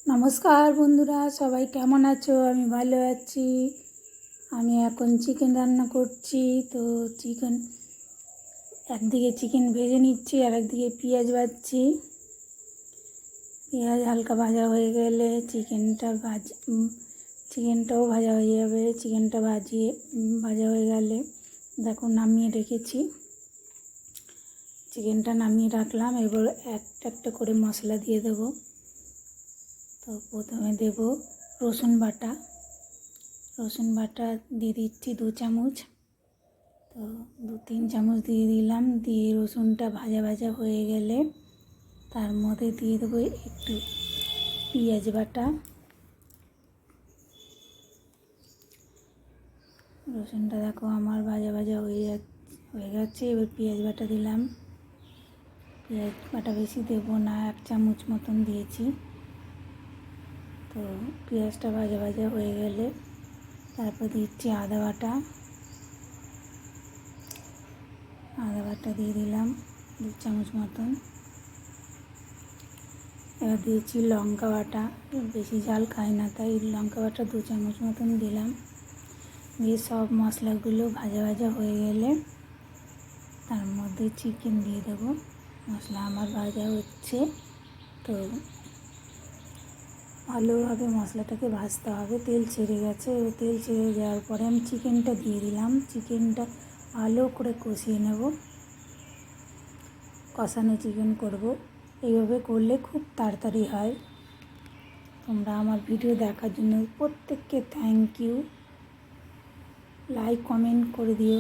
নমস্কার বন্ধুরা, সবাই কেমন আছো? আমি ভালো আছি। আমি এখন চিকেন রান্না করছি। তো একদিকে চিকেন ভেজে নিচ্ছি আর একদিকে পেঁয়াজ ভাজছি। পেঁয়াজ হালকা ভাজা হয়ে গেলে চিকেনটাও ভাজা হয়ে যাবে। চিকেনটা ভাজা হয়ে গেলে দেখো নামিয়ে রেখেছি। চিকেনটা নামিয়ে রাখলাম। এবার একটা একটা করে মশলা দিয়ে দেবো। তো প্রথমে দেব রসুন বাটা দিয়ে দিচ্ছি 2 চামচ। তো 2-3 চামচ দিয়ে দিলাম। দিয়ে রসুনটা ভাজা ভাজা হয়ে গেলে তার মধ্যে দিয়ে দেবো একটু পেঁয়াজ বাটা। রসুনটা দেখো আমার ভাজা ভাজা হয়ে গেছে। এবার পেঁয়াজ বাটা দিলাম। পেঁয়াজ বাটা বেশি দেবো না, 1 চামচ মতন দিয়েছি। তো পেঁয়াজটা ভাজা ভাজা হয়ে গেলে তারপর দিচ্ছি আদা বাটা দিয়ে দিলাম 2 চামচ মতন। এবার দিয়েছি লঙ্কা বাটা। বেশি ঝাল খাই না, তাই লঙ্কা বাটা 2 চামচ মতন দিলাম। দিয়ে সব মশলাগুলো ভাজা ভাজা হয়ে গেলে তার মধ্যে চিকেন দিয়ে দেবো। মশলা আমার ভাজা হচ্ছে। তো ভালোভাবে মশলাটাকে ভাজতে হবে। তেল ছেড়ে গেছে। এবার তেল ছেড়ে যাওয়ার পরে আমি চিকেনটা দিয়ে দিলাম। চিকেনটা ভালো করে কষিয়ে নেব। কষানো চিকেন করব। এইভাবে করলে খুব তাড়াতাড়ি হয়। তোমরা আমার ভিডিও দেখার জন্য প্রত্যেককে থ্যাংক ইউ। লাইক কমেন্ট করে দিও।